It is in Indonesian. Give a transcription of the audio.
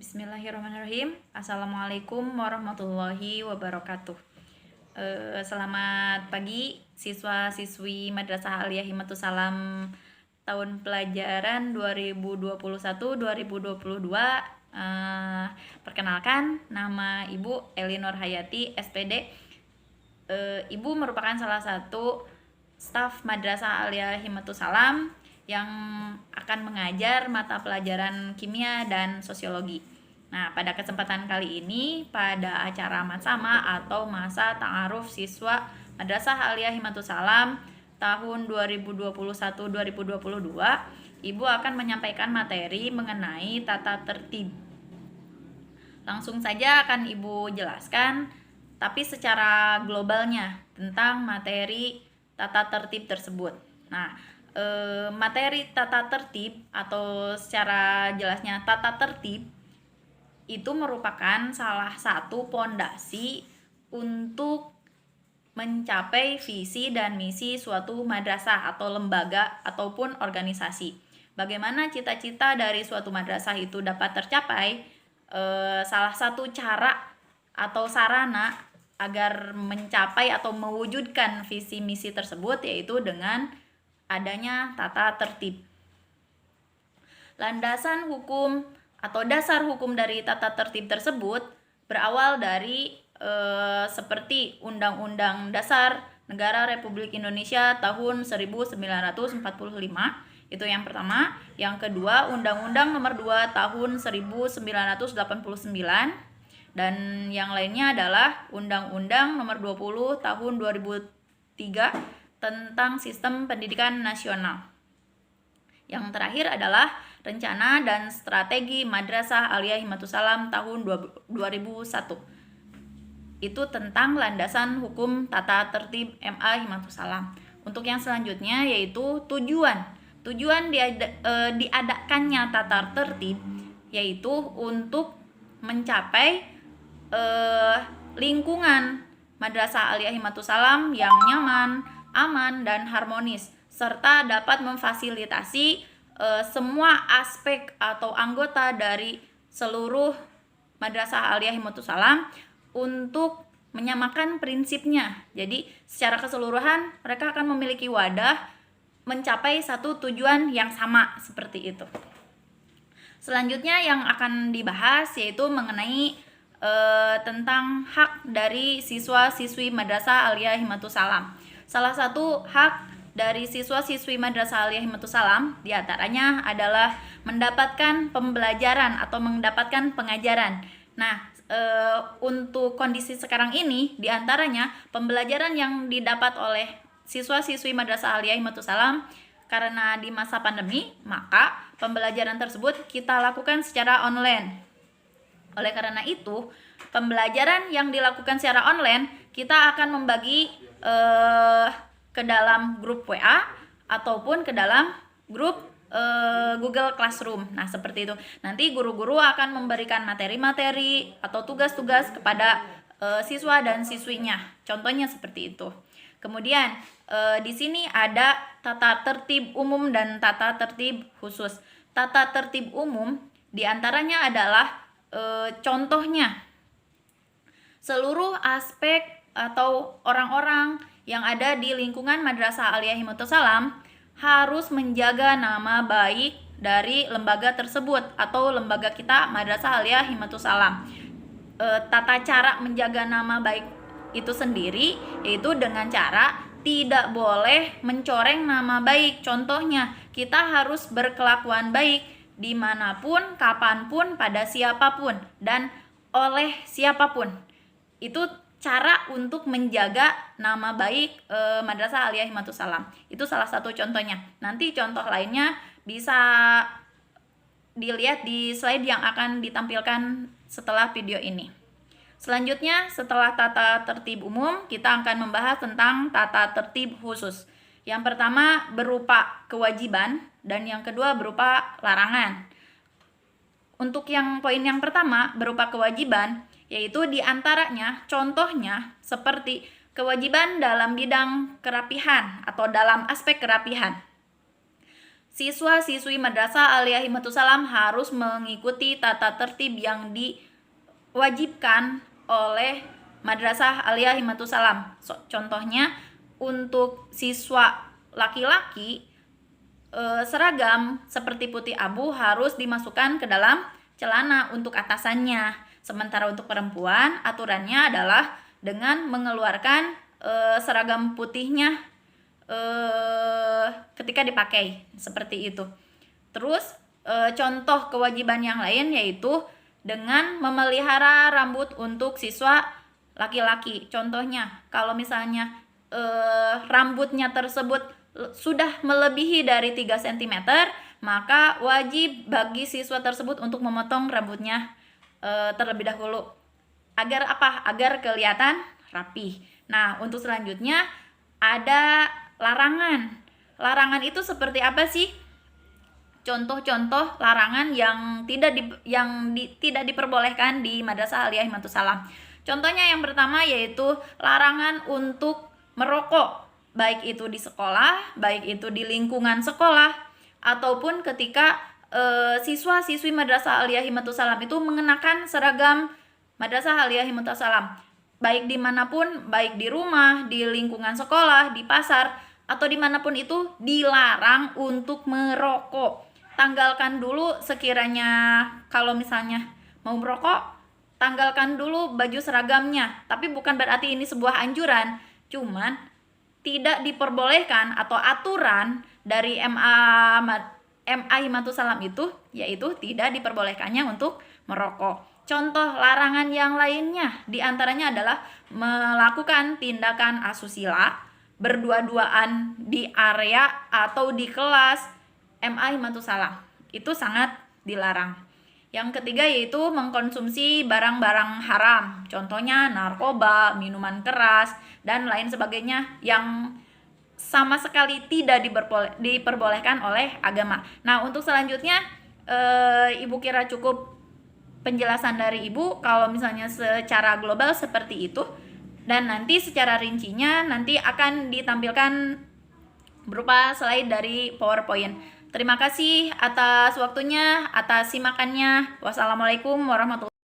Bismillahirrahmanirrahim. Assalamualaikum warahmatullahi wabarakatuh. Selamat pagi siswa-siswi Madrasah Aliyah Himatus Salam tahun pelajaran 2021-2022. Perkenalkan, nama Ibu Elinor Hayati, SPD. Ibu merupakan salah satu staf Madrasah Aliyah Himatus Salam yang akan mengajar mata pelajaran kimia dan sosiologi. Nah, pada kesempatan kali ini, pada acara Matsama atau masa ta'aruf siswa Madrasah Aliyah Himatus Salam tahun 2021-2022, Ibu akan menyampaikan materi mengenai tata tertib. Langsung saja akan Ibu jelaskan, tapi secara globalnya tentang materi tata tertib tersebut. Nah, materi tata tertib atau secara jelasnya tata tertib itu merupakan salah satu pondasi untuk mencapai visi dan misi suatu madrasah atau lembaga ataupun organisasi. Bagaimana cita-cita dari suatu madrasah itu dapat tercapai? Salah satu cara atau sarana agar mencapai atau mewujudkan visi misi tersebut yaitu dengan adanya tata tertib. Landasan hukum atau dasar hukum dari tata tertib tersebut berawal dari seperti Undang-Undang Dasar Negara Republik Indonesia tahun 1945. Itu yang pertama. Yang kedua, Undang-Undang Nomor 2 tahun 1989. Dan yang lainnya adalah Undang-Undang Nomor 20 tahun 2003 tentang Sistem Pendidikan Nasional. Yang terakhir adalah Rencana dan Strategi Madrasah Aliyah Himatus Salam tahun 2001. Itu tentang landasan hukum tata tertib MA Himatus Salam. Untuk yang selanjutnya yaitu tujuan. Tujuan diadakannya tata tertib yaitu untuk mencapai lingkungan Madrasah Aliyah Himatus Salam yang nyaman, aman, dan harmonis, serta dapat memfasilitasi semua aspek atau anggota dari seluruh Madrasah Aliyah Himatus Salam untuk menyamakan prinsipnya. Jadi secara keseluruhan mereka akan memiliki wadah mencapai satu tujuan yang sama seperti itu. Selanjutnya yang akan dibahas yaitu mengenai tentang hak dari siswa-siswi Madrasah Aliyah Himatus Salam. Salah satu hak dari siswa-siswi Madrasah Aliyah Himatus Salam diantaranya adalah mendapatkan pembelajaran atau mendapatkan pengajaran. Nah, untuk kondisi sekarang ini diantaranya pembelajaran yang didapat oleh siswa-siswi Madrasah Aliyah Himatus Salam karena di masa pandemi, maka pembelajaran tersebut kita lakukan secara online. Oleh karena itu, pembelajaran yang dilakukan secara online kita akan membagi ke dalam grup WA ataupun ke dalam grup Google Classroom. Nah, seperti itu. Nanti guru-guru akan memberikan materi-materi atau tugas-tugas kepada siswa dan siswinya. Contohnya seperti itu. Kemudian di sini ada tata tertib umum dan tata tertib khusus. Tata tertib umum diantaranya adalah contohnya seluruh aspek atau orang-orang yang ada di lingkungan Madrasah Aliyah Himatus Salam harus menjaga nama baik dari lembaga tersebut atau lembaga kita Madrasah Aliyah Himatus Salam. Tata cara menjaga nama baik itu sendiri yaitu dengan cara tidak boleh mencoreng nama baik. Contohnya, kita harus berkelakuan baik dimanapun, kapanpun, pada siapapun, dan oleh siapapun. Itu cara untuk menjaga nama baik Madrasah Aliyah Himatus Salam. Itu salah satu contohnya. Nanti contoh lainnya bisa dilihat di slide yang akan ditampilkan setelah video ini. Selanjutnya, setelah tata tertib umum, kita akan membahas tentang tata tertib khusus. Yang pertama berupa kewajiban dan yang kedua berupa larangan. Untuk yang poin yang pertama berupa kewajiban, yaitu diantaranya contohnya seperti kewajiban dalam bidang kerapihan atau dalam aspek kerapihan. siswa-siswi Madrasah Aliyah Himmatus Salam harus mengikuti tata tertib yang diwajibkan oleh Madrasah Aliyah Himmatus Salam. Contohnya untuk siswa laki-laki, seragam seperti putih abu harus dimasukkan ke dalam celana untuk atasannya. Sementara untuk perempuan, aturannya adalah dengan mengeluarkan seragam putihnya ketika dipakai, seperti itu. Terus contoh kewajiban yang lain yaitu dengan memelihara rambut untuk siswa laki-laki. Contohnya kalau misalnya rambutnya tersebut sudah melebihi dari 3 cm, maka wajib bagi siswa tersebut untuk memotong rambutnya terlebih dahulu. Agar apa? Agar kelihatan rapi. Nah, untuk selanjutnya ada larangan. Larangan itu seperti apa sih? Contoh-contoh larangan yang tidak diperbolehkan di Madrasah Aliyah Himmatus Salam. Contohnya yang pertama yaitu larangan untuk merokok, baik itu di sekolah, baik itu di lingkungan sekolah, ataupun ketika siswa-siswi Madrasah Aliyah Himmatus Salam itu mengenakan seragam Madrasah Aliyah Himmatus Salam, baik dimanapun, baik di rumah, di lingkungan sekolah, di pasar, atau dimanapun itu dilarang untuk merokok. Tanggalkan dulu sekiranya kalau misalnya mau merokok, tanggalkan dulu baju seragamnya. Tapi bukan berarti ini sebuah anjuran, cuman tidak diperbolehkan atau aturan dari MA Himmatus Salam itu yaitu tidak diperbolehkannya untuk merokok. Contoh larangan yang lainnya diantaranya adalah melakukan tindakan asusila, berdua-duaan di area atau di kelas MA Himmatus Salam. Itu sangat dilarang. Yang ketiga yaitu mengkonsumsi barang-barang haram. Contohnya narkoba, minuman keras, dan lain sebagainya yang sama sekali tidak diperbolehkan oleh agama. Nah, untuk selanjutnya Ibu kira cukup penjelasan dari Ibu kalau misalnya secara global seperti itu. Dan nanti secara rincinya nanti akan ditampilkan berupa slide dari PowerPoint. Terima kasih atas waktunya, atas simakannya. Wassalamualaikum warahmatullahi wabarakatuh.